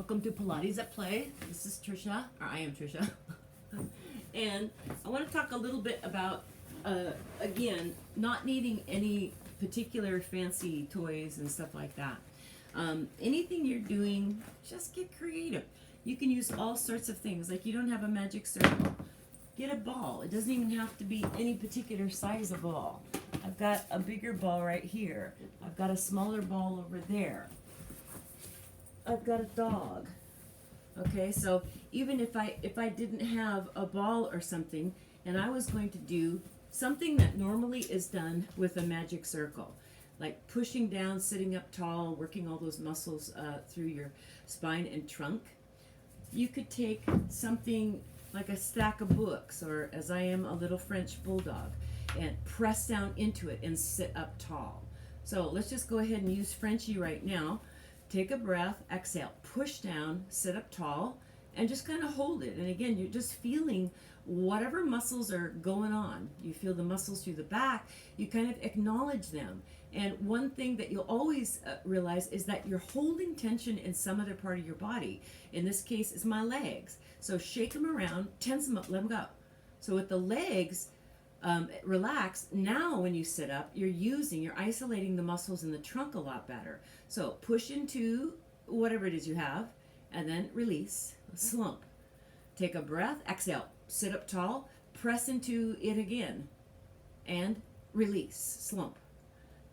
Welcome to Pilates at Play. This is Trisha, or I am Trisha. And I want to talk a little bit about, again, not needing any particular fancy toys and stuff like that. Anything you're doing, just get creative. You can use all sorts of things. Like, you don't have a magic circle, get a ball. It doesn't even have to be any particular size of ball. I've got a bigger ball right here. I've got a smaller ball over there. I've got a dog. Okay, so even if I didn't have a ball or something, and I was going to do something that normally is done with a magic circle, like pushing down, sitting up tall, working all those muscles through your spine and trunk, you could take something like a stack of books, or as I am, a little French Bulldog, and press down into it and sit up tall. So let's just go ahead and use Frenchie right now. Take a breath, exhale, push down, sit up tall, and just kind of hold it. And again, you're just feeling whatever muscles are going on. You feel the muscles through the back, you kind of acknowledge them. And one thing that you'll always realize is that you're holding tension in some other part of your body. In this case, it's my legs. So shake them around, tense them up, let them go. So with the legs, relax. Now when you sit up, you're isolating the muscles in the trunk a lot better. So push into whatever it is you have, and then release, slump. Take a breath, exhale, sit up tall, press into it again, and release, slump.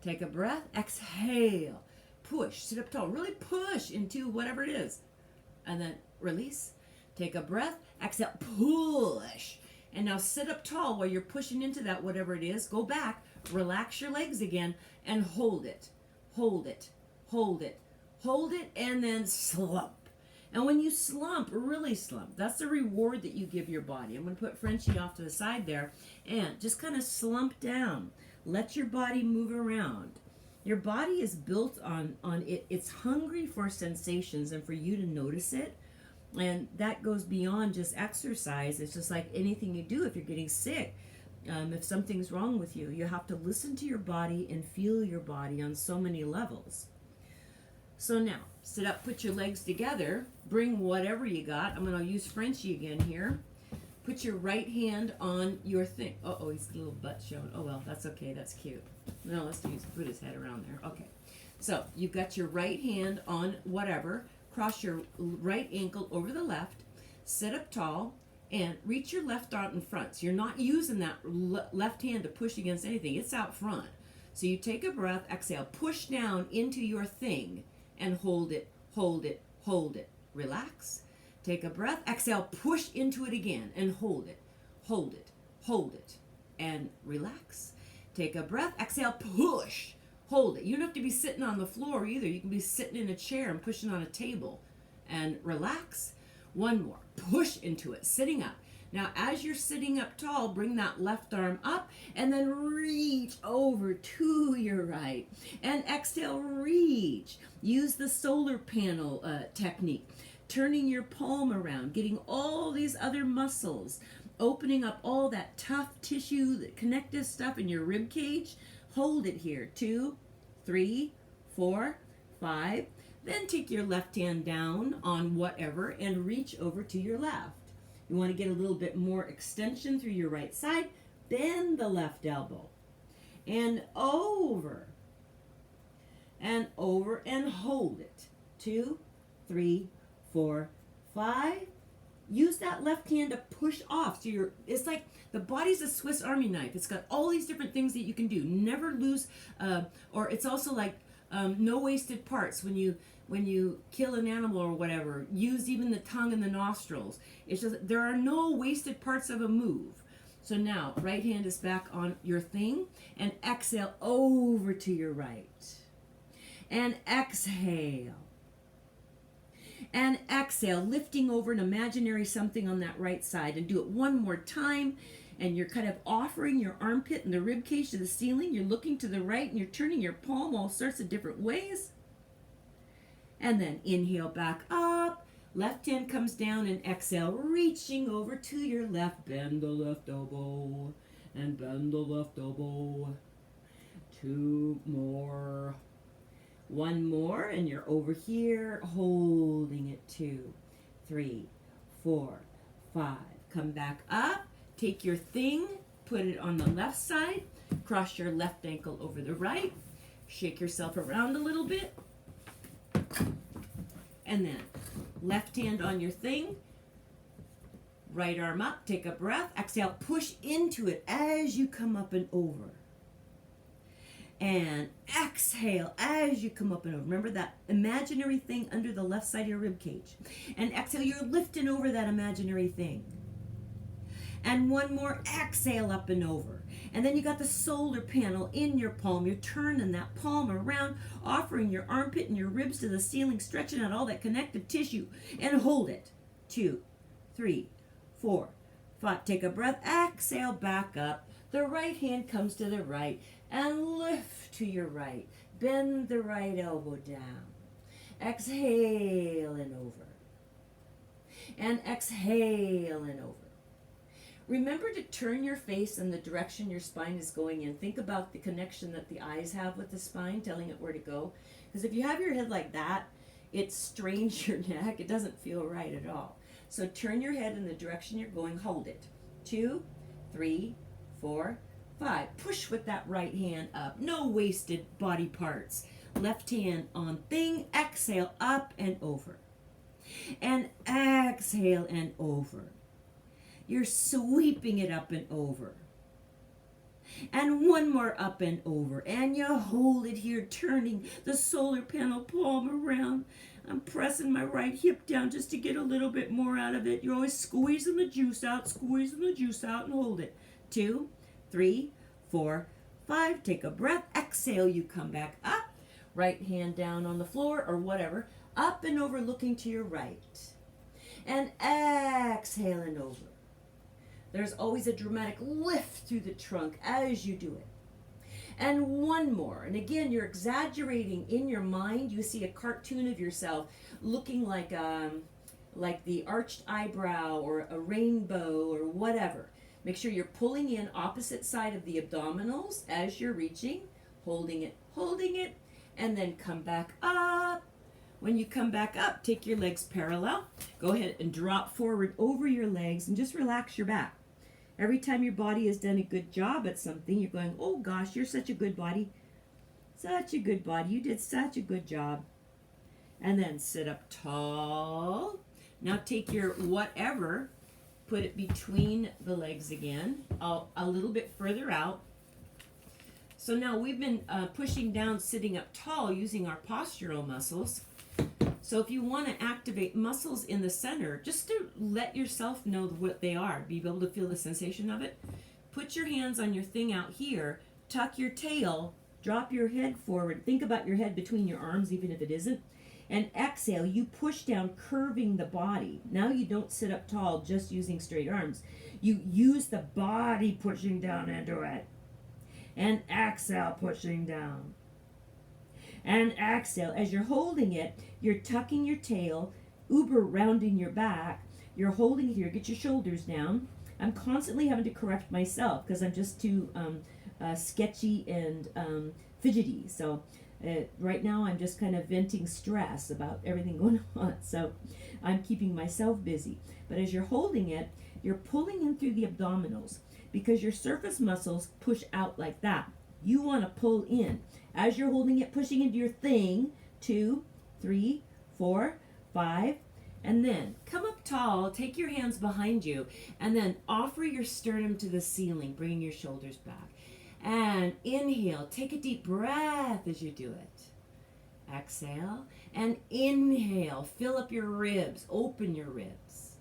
Take a breath, exhale, push, sit up tall, really push into whatever it is, and then release. Take a breath, exhale, push. And now sit up tall while you're pushing into that, whatever it is. Go back, relax your legs again, and hold it. Hold it. Hold it. Hold it, and then slump. And when you slump, really slump, that's the reward that you give your body. I'm going to put Frenchie off to the side there, and just kind of slump down. Let your body move around. Your body is built on it. It's hungry for sensations and for you to notice it. And that goes beyond just exercise. It's just like anything you do. If you're getting sick, if something's wrong with you, you have to listen to your body and feel your body on so many levels. So now, sit up, put your legs together, bring whatever you got. I'm going to use Frenchie again here. Put your right hand on your thing. Uh-oh, he's got a little butt showing. Oh, well, that's okay. That's cute. No, let's put his head around there. Okay. So you've got your right hand on whatever. Cross your right ankle over the left, sit up tall, and reach your left arm in front. So you're not using that left hand to push against anything. It's out front. So you take a breath, exhale, push down into your thing, and hold it, hold it, hold it. Relax. Take a breath, exhale, push into it again, and hold it, hold it, hold it, and relax. Take a breath, exhale, push. Hold it. You don't have to be sitting on the floor either. You can be sitting in a chair and pushing on a table. And relax. One more. Push into it. Sitting up. Now, as you're sitting up tall, bring that left arm up and then reach over to your right. And exhale, reach. Use the solar panel technique. Turning your palm around, getting all these other muscles, opening up all that tough tissue, the connective stuff in your rib cage. Hold it here. 2, 3, 4, 5. Then take your left hand down on whatever and reach over to your left. You want to get a little bit more extension through your right side. Bend the left elbow. And over. And over and hold it. 2, 3, 4, 5. Use that left hand to push off. So it's like the body's a Swiss Army knife. It's got all these different things that you can do. Never lose, or it's also like no wasted parts. When you kill an animal or whatever, use even the tongue and the nostrils. It's just there are no wasted parts of a move. So now, right hand is back on your thing, and exhale over to your right. And exhale. And exhale, lifting over an imaginary something on that right side. And do it one more time. And you're kind of offering your armpit and the rib cage to the ceiling. You're looking to the right and you're turning your palm all sorts of different ways. And then inhale back up. Left hand comes down and exhale, reaching over to your left. Bend the left elbow and bend the left elbow. 2 more. One more, and you're over here holding it. 2, 3, 4, 5. Come back up. Take your thing, put it on the left side. Cross your left ankle over the right. Shake yourself around a little bit. And then left hand on your thing. Right arm up. Take a breath. Exhale. Push into it as you come up and over. And exhale as you come up and over. Remember that imaginary thing under the left side of your rib cage. And exhale, you're lifting over that imaginary thing. And one more, exhale up and over. And then you got the solar panel in your palm. You're turning that palm around, offering your armpit and your ribs to the ceiling, stretching out all that connective tissue. And hold it. 2, 3, 4, 5. Take a breath. Exhale, back up. The right hand comes to the right. And lift to your right. Bend the right elbow down. Exhale and over. And exhale and over. Remember to turn your face in the direction your spine is going in. Think about the connection that the eyes have with the spine, telling it where to go. Because if you have your head like that, it strains your neck. It doesn't feel right at all. So turn your head in the direction you're going. Hold it. 2, 3, 4, 5. Push with that right hand up. No wasted body parts. Left hand on thing. Exhale up and over. And exhale and over. You're sweeping it up and over. And one more up and over. And you hold it here, turning the solar panel palm around. I'm pressing my right hip down just to get a little bit more out of it. You're always squeezing the juice out, and hold it. 2, 3, 4, 5. Take a breath. Exhale. You come back up. Right hand down on the floor or whatever. Up and over, looking to your right. And exhale and over. There's always a dramatic lift through the trunk as you do it. And one more. And again, you're exaggerating in your mind. You see a cartoon of yourself looking like the arched eyebrow or a rainbow or whatever. Make sure you're pulling in opposite side of the abdominals as you're reaching, holding it, and then come back up. When you come back up, take your legs parallel. Go ahead and drop forward over your legs and just relax your back. Every time your body has done a good job at something, you're going, oh gosh, you're such a good body. Such a good body. You did such a good job. And then sit up tall. Now take your whatever, put it between the legs again, a little bit further out. So now we've been pushing down, sitting up tall using our postural muscles. So if you want to activate muscles in the center, just to let yourself know what they are, be able to feel the sensation of it, put your hands on your thing out here, tuck your tail, drop your head forward, think about your head between your arms even if it isn't, and exhale, you push down, curving the body. Now you don't sit up tall just using straight arms. You use the body pushing down into it. And exhale, pushing down. And exhale. As you're holding it, you're tucking your tail, uber rounding your back. You're holding it here. Get your shoulders down. I'm constantly having to correct myself because I'm just too sketchy and fidgety. So right now I'm just kind of venting stress about everything going on. So I'm keeping myself busy. But as you're holding it, you're pulling in through the abdominals because your surface muscles push out like that. You want to pull in. As you're holding it, pushing into your thing, 2, 3, 4, 5, and then come up tall, take your hands behind you, and then offer your sternum to the ceiling, bringing your shoulders back. And inhale, take a deep breath as you do it. Exhale, and inhale, fill up your ribs, open your ribs.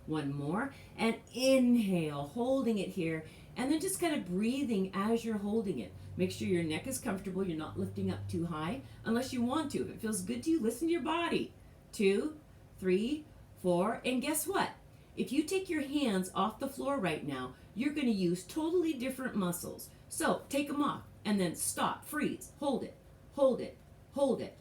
One more, and inhale, holding it here, and then just kind of breathing as you're holding it. Make sure your neck is comfortable. You're not lifting up too high unless you want to. If it feels good to you, listen to your body. 2, 3, 4. And guess what? If you take your hands off the floor right now, you're going to use totally different muscles. So take them off and then stop, freeze, hold it, hold it, hold it.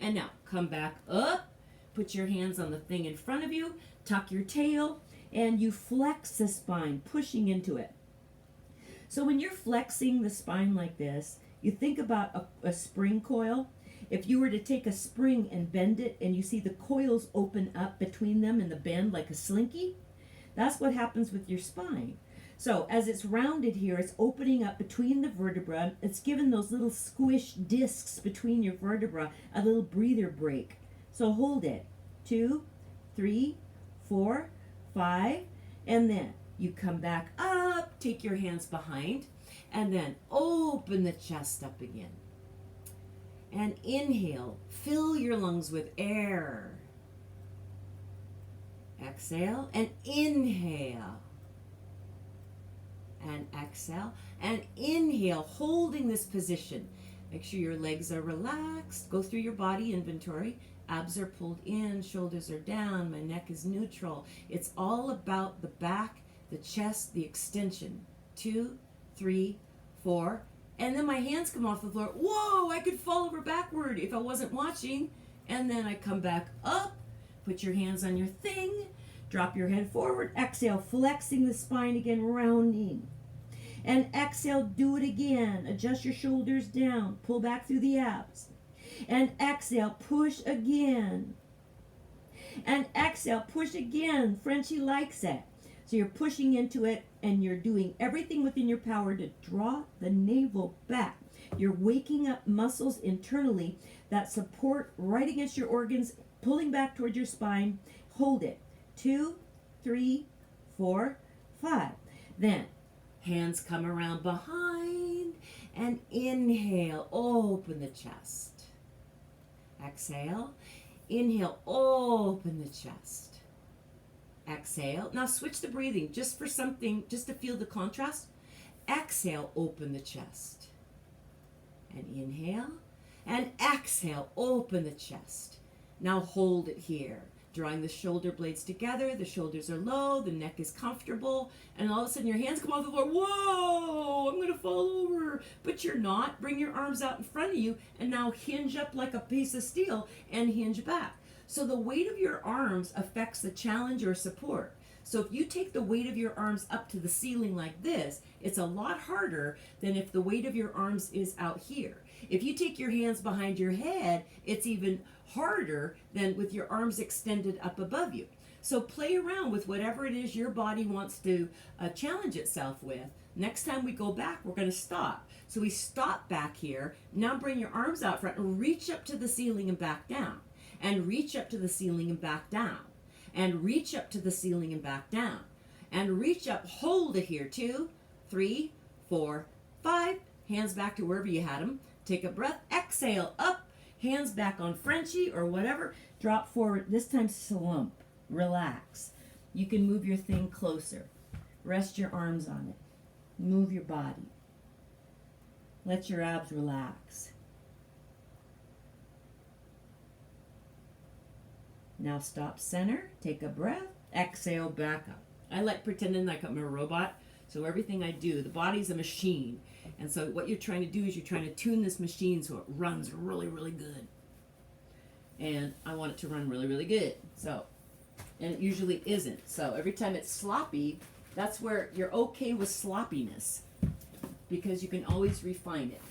And now come back up. Put your hands on the thing in front of you. Tuck your tail and you flex the spine, pushing into it. So when you're flexing the spine like this, you think about a spring coil. If you were to take a spring and bend it and you see the coils open up between them in the bend like a slinky, that's what happens with your spine. So as it's rounded here, it's opening up between the vertebra. It's given those little squished discs between your vertebra a little breather break. So hold it. 2, 3, 4, 5, and then you come back up, take your hands behind, and then open the chest up again. And inhale, fill your lungs with air. Exhale and inhale. And exhale and inhale, holding this position. Make sure your legs are relaxed. Go through your body inventory. Abs are pulled in, shoulders are down, my neck is neutral. It's all about the back, the chest, the extension. 2, 3, 4. And then my hands come off the floor. Whoa, I could fall over backward if I wasn't watching. And then I come back up. Put your hands on your thing. Drop your head forward. Exhale, flexing the spine again, rounding. And exhale, do it again. Adjust your shoulders down. Pull back through the abs. And exhale, push again. And exhale, push again. Frenchie likes it. So you're pushing into it and you're doing everything within your power to draw the navel back. You're waking up muscles internally that support right against your organs, pulling back towards your spine. Hold it. 2, 3, 4, 5. Then hands come around behind and inhale, open the chest. Exhale, inhale, open the chest. Exhale. Now switch the breathing just for something, just to feel the contrast. Exhale, open the chest. And inhale. And exhale, open the chest. Now hold it here. Drawing the shoulder blades together. The shoulders are low. The neck is comfortable. And all of a sudden your hands come off the floor. Whoa, I'm going to fall over. But you're not. Bring your arms out in front of you. And now hinge up like a piece of steel and hinge back. So the weight of your arms affects the challenge or support. So if you take the weight of your arms up to the ceiling like this, it's a lot harder than if the weight of your arms is out here. If you take your hands behind your head, it's even harder than with your arms extended up above you. So play around with whatever it is your body wants to challenge itself with. Next time we go back, we're going to stop. So we stop back here. Now bring your arms out front and reach up to the ceiling and back down. And reach up to the ceiling and back down. And reach up to the ceiling and back down. And reach up, hold it here. 2, 3, 4, 5. Hands back to wherever you had them. Take a breath. Exhale, up. Hands back on Frenchie or whatever. Drop forward. This time slump. Relax. You can move your thing closer. Rest your arms on it. Move your body. Let your abs relax. Now stop center. Take a breath. Exhale, back up. I like pretending like I'm a robot. So everything I do, the body's a machine. And so what you're trying to do is you're trying to tune this machine so it runs really, really good. And I want it to run really, really good. So, and it usually isn't. So every time it's sloppy, that's where you're okay with sloppiness because you can always refine it.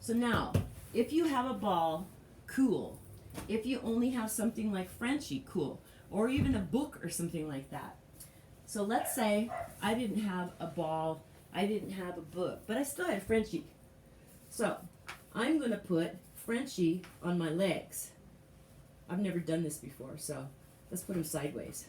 So now, if you have a ball, cool. If you only have something like Frenchie, cool. Or even a book or something like that. So let's say I didn't have a ball, I didn't have a book, but I still had Frenchie. So I'm going to put Frenchie on my legs. I've never done this before, so let's put him sideways.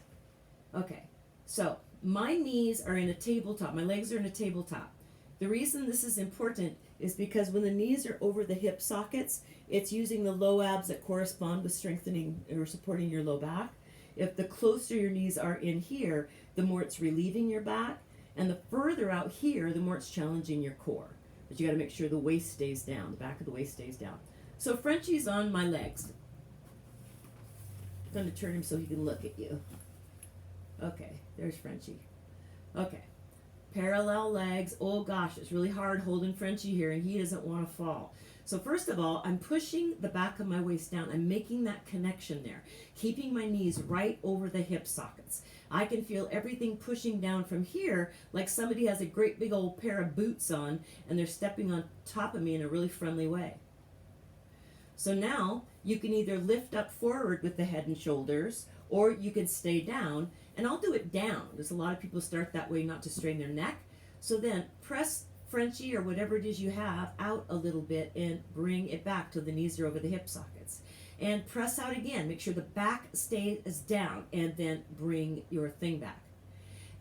Okay, so my knees are in a tabletop, my legs are in a tabletop. The reason this is important is because when the knees are over the hip sockets, it's using the low abs that correspond with strengthening or supporting your low back. If the closer your knees are in here, the more it's relieving your back. And the further out here, the more it's challenging your core. But you got to make sure the waist stays down, the back of the waist stays down. So Frenchie's on my legs. I'm going to turn him so he can look at you. Okay, there's Frenchie. Okay, parallel legs. Oh gosh, it's really hard holding Frenchie here and he doesn't want to fall. So first of all, I'm pushing the back of my waist down. I'm making that connection there, keeping my knees right over the hip sockets. I can feel everything pushing down from here like somebody has a great big old pair of boots on and they're stepping on top of me in a really friendly way. So now you can either lift up forward with the head and shoulders, or you can stay down. And I'll do it down, because a lot of people start that way not to strain their neck. So then press Frenchie or whatever it is you have out a little bit and bring it back till the knees are over the hip sockets. And press out again. Make sure the back stays down, and then bring your thing back.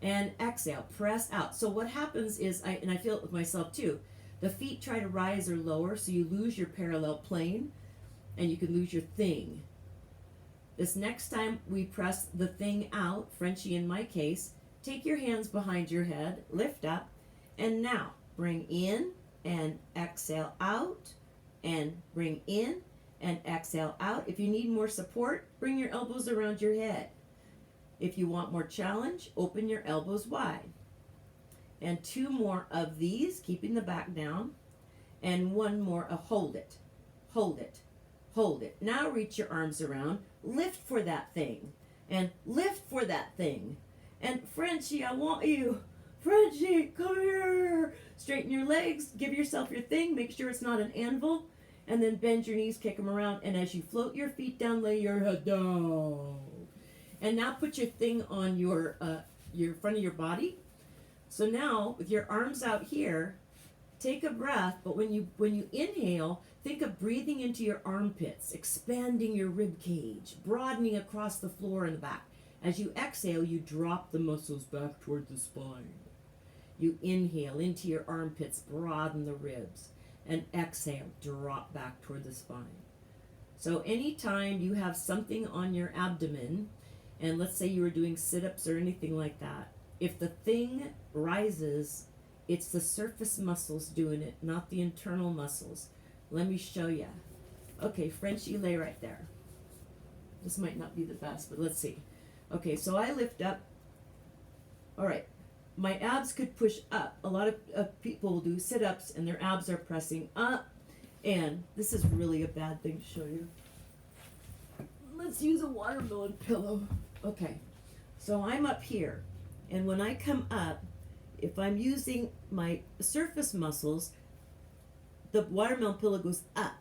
And exhale, press out. So what happens is, and I feel it with myself too, the feet try to rise or lower, so you lose your parallel plane, and you can lose your thing. This next time we press the thing out, Frenchie in my case, take your hands behind your head, lift up, and now bring in and exhale out, and bring in and exhale out. If you need more support, bring your elbows around your head. If you want more challenge, open your elbows wide. And 2 more of these, keeping the back down, and 1 more of hold it, hold it, hold it. Now reach your arms around, lift for that thing, and lift for that thing. And Frenchie, I want you. Frenchie, come here. Straighten your legs, give yourself your thing, make sure it's not an anvil, and then bend your knees, kick them around, and as you float your feet down, lay your head down. And now put your thing on your front of your body. So now, with your arms out here, take a breath, but when you inhale, think of breathing into your armpits, expanding your rib cage, broadening across the floor and the back. As you exhale, you drop the muscles back toward the spine. You inhale into your armpits, broaden the ribs, and exhale, drop back toward the spine. So anytime you have something on your abdomen, and let's say you were doing sit-ups or anything like that, if the thing rises, it's the surface muscles doing it, not the internal muscles. Let me show you. Okay, Frenchie, lay right there. This might not be the best, but let's see. Okay, so I lift up. All right, my abs could push up. A lot of people will do sit-ups and their abs are pressing up. And this is really a bad thing to show you. Let's use a watermelon pillow. Okay, so I'm up here. And when I come up, if I'm using my surface muscles, the watermelon pillow goes up.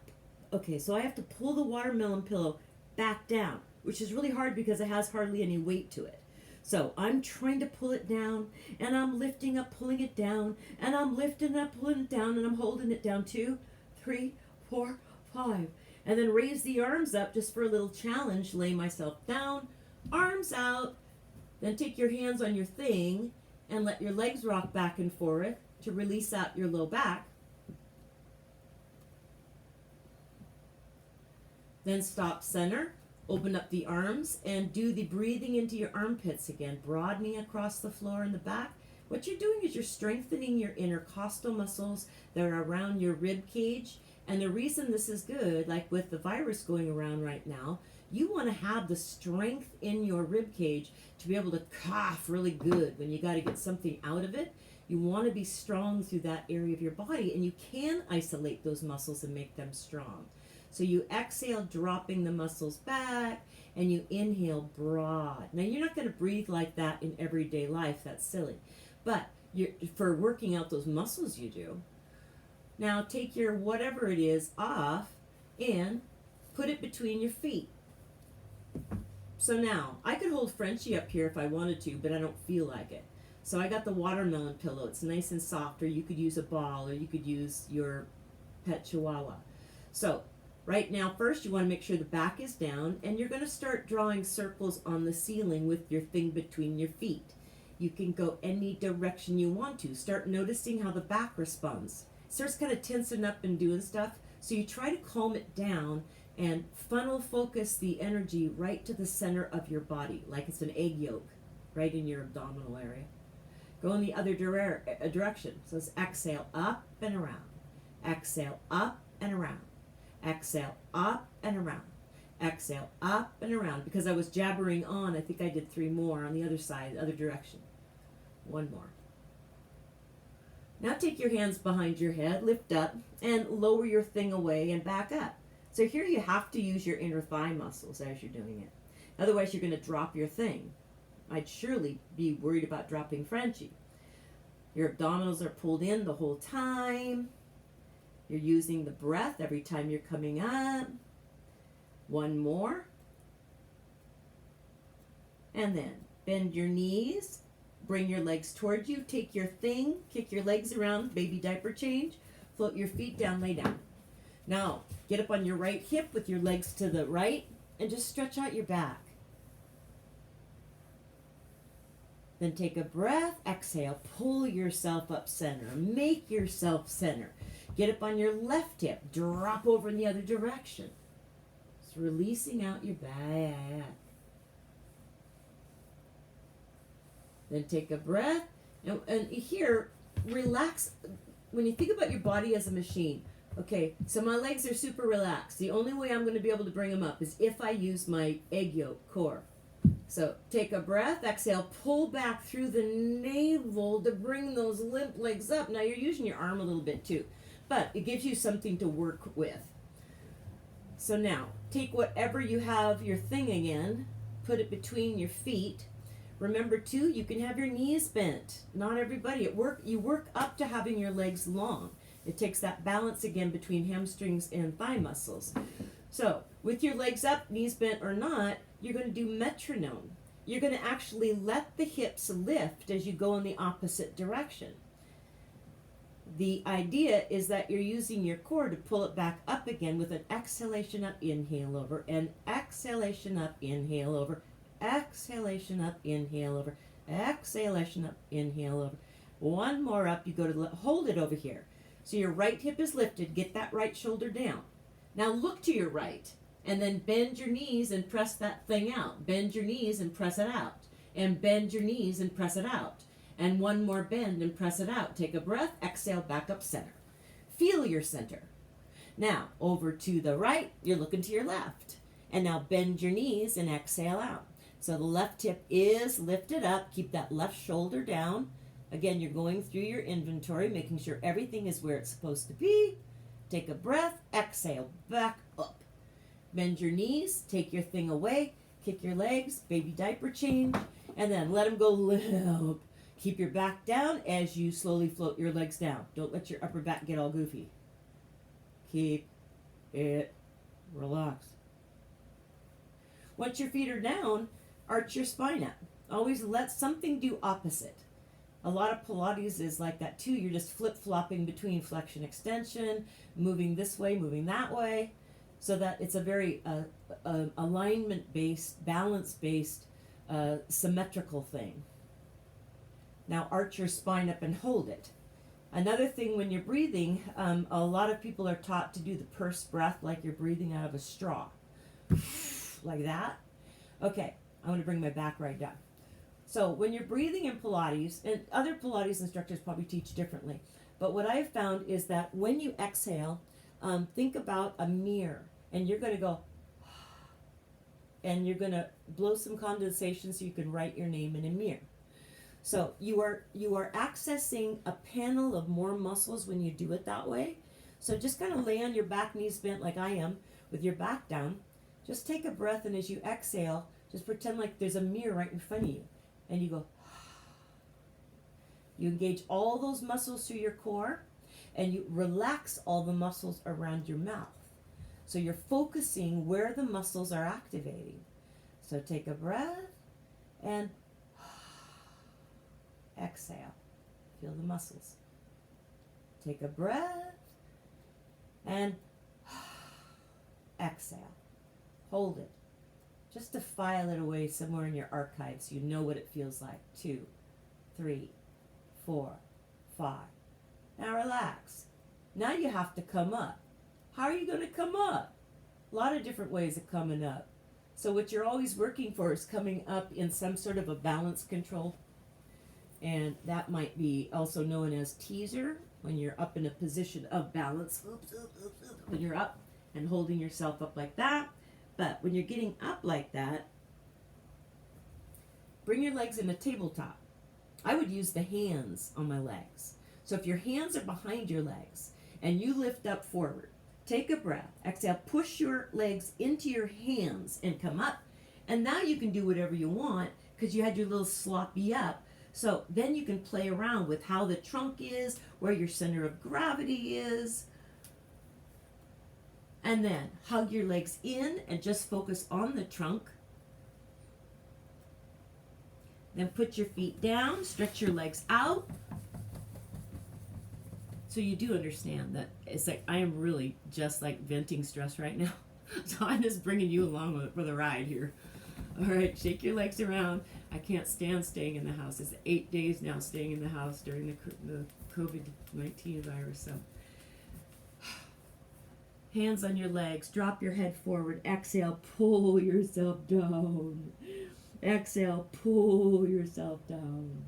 Okay, so I have to pull the watermelon pillow back down, which is really hard because it has hardly any weight to it. So I'm trying to pull it down, and I'm lifting up, pulling it down, and I'm lifting up, pulling it down, and I'm holding it down 2, 3, 4, 5. And then raise the arms up just for a little challenge. Lay myself down, arms out. Then take your hands on your thing and let your legs rock back and forth to release out your low back. Then stop center, open up the arms, and do the breathing into your armpits again, broadening across the floor and the back. What you're doing is you're strengthening your intercostal muscles that are around your rib cage. And the reason this is good, like with the virus going around right now, you want to have the strength in your rib cage to be able to cough really good when you got to get something out of it. You want to be strong through that area of your body, and you can isolate those muscles and make them strong. So you exhale, dropping the muscles back, and you inhale broad. Now, you're not going to breathe like that in everyday life. That's silly. But for working out those muscles, you do. Now, take your whatever it is off and put it between your feet. So now, I could hold Frenchie up here if I wanted to, but I don't feel like it. So I got the watermelon pillow. It's nice and soft, or you could use a ball, or you could use your pet chihuahua. So right now, first you want to make sure the back is down, and you're going to start drawing circles on the ceiling with your thing between your feet. You can go any direction you want to. Start noticing how the back responds. It starts kind of tensing up and doing stuff. So you try to calm it down and funnel focus the energy right to the center of your body, like it's an egg yolk, right in your abdominal area. Go in the other direction. So it's exhale up and around. Exhale up and around. Exhale up and around. Exhale up and around. Because I was jabbering on, I think I did 3 more on the other side, the other direction. 1 more. Now take your hands behind your head, lift up, and lower your thing away and back up. So here you have to use your inner thigh muscles as you're doing it. Otherwise you're going to drop your thing. I'd surely be worried about dropping Frenchie. Your abdominals are pulled in the whole time. You're using the breath every time you're coming up. One more. And then bend your knees, bring your legs towards you, take your thing, kick your legs around, baby diaper change, float your feet down, lay down. Now, get up on your right hip with your legs to the right and just stretch out your back. Then take a breath, exhale, pull yourself up center, make yourself center. Get up on your left hip, drop over in the other direction. Just releasing out your back. Then take a breath, and here, relax. When you think about your body as a machine, okay, so my legs are super relaxed. The only way I'm going to be able to bring them up is if I use my egg yolk core. So take a breath, exhale, pull back through the navel to bring those limp legs up. Now you're using your arm a little bit too, but it gives you something to work with. So now, take whatever you have, your thing again, put it between your feet. Remember too, you can have your knees bent. Not everybody. You work up to having your legs long. It takes that balance again between hamstrings and thigh muscles. So, with your legs up, knees bent or not, you're going to do metronome. You're going to actually let the hips lift as you go in the opposite direction. The idea is that you're using your core to pull it back up again with an exhalation up, inhale over, and exhalation up, inhale over, exhalation up, inhale over, exhalation up, inhale over. One more up, you go to hold it over here. So your right hip is lifted, get that right shoulder down. Now look to your right, and then bend your knees and press that thing out. Bend your knees and press it out. And bend your knees and press it out. And one more bend and press it out. Take a breath, exhale, back up center. Feel your center. Now, over to the right, you're looking to your left. And now bend your knees and exhale out. So the left hip is lifted up. Keep that left shoulder down. Again, you're going through your inventory, making sure everything is where it's supposed to be. Take a breath, exhale, back up. Bend your knees, take your thing away, kick your legs, baby diaper change, and then let them go limp. Keep your back down as you slowly float your legs down. Don't let your upper back get all goofy. Keep it relaxed. Once your feet are down, arch your spine up. Always let something do opposite. A lot of Pilates is like that too. You're just flip-flopping between flexion extension, moving this way, moving that way, so that it's a very alignment-based, balance-based, symmetrical thing. Now arch your spine up and hold it. Another thing when you're breathing, a lot of people are taught to do the pursed breath like you're breathing out of a straw. Like that. Okay, I'm going to bring my back right down. So when you're breathing in Pilates, and other Pilates instructors probably teach differently, but what I've found is that when you exhale, think about a mirror, and you're going to go, and you're going to blow some condensation so you can write your name in a mirror. So you are accessing a panel of more muscles when you do it that way. So just kind of lay on your back, knees bent like I am, with your back down. Just take a breath, and as you exhale, just pretend like there's a mirror right in front of you. And you go, you engage all those muscles through your core, and you relax all the muscles around your mouth. So you're focusing where the muscles are activating. So take a breath and exhale. Feel the muscles. Take a breath and exhale. Hold it. Just to file it away somewhere in your archives. You know what it feels like. 2, 3, 4, 5. Now relax. Now you have to come up. How are you going to come up? A lot of different ways of coming up. So what you're always working for is coming up in some sort of a balance control. And that might be also known as teaser, when you're up in a position of balance. When you're up and holding yourself up like that. But when you're getting up like that, bring your legs in a tabletop. I would use the hands on my legs. So if your hands are behind your legs and you lift up forward, take a breath, exhale, push your legs into your hands and come up. And now you can do whatever you want because you had your little sloppy up. So then you can play around with how the trunk is, where your center of gravity is. And then hug your legs in and just focus on the trunk. Then put your feet down, stretch your legs out. So you do understand that it's like I am really just like venting stress right now. So I'm just bringing you along for the ride here. All right, shake your legs around. I can't stand staying in the house. It's 8 days now staying in the house during the COVID-19 virus. So hands on your legs, drop your head forward. Exhale, pull yourself down. Exhale, pull yourself down.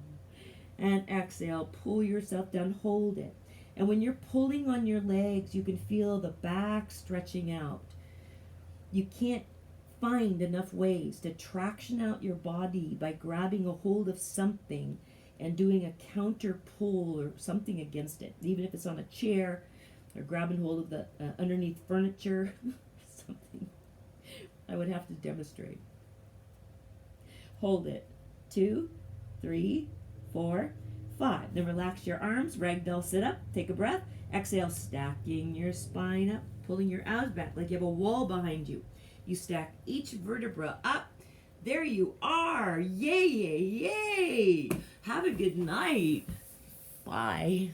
And exhale, pull yourself down. Hold it. And when you're pulling on your legs, you can feel the back stretching out. You can't find enough ways to traction out your body by grabbing a hold of something and doing a counter pull or something against it, even if it's on a chair or grabbing hold of the underneath furniture, something. I would have to demonstrate. Hold it. 2, 3, 4, 5. Then relax your arms, ragdoll sit up, take a breath. Exhale, stacking your spine up, pulling your abs back like you have a wall behind you. You stack each vertebra up. There you are. Yay, yay, yay. Have a good night. Bye.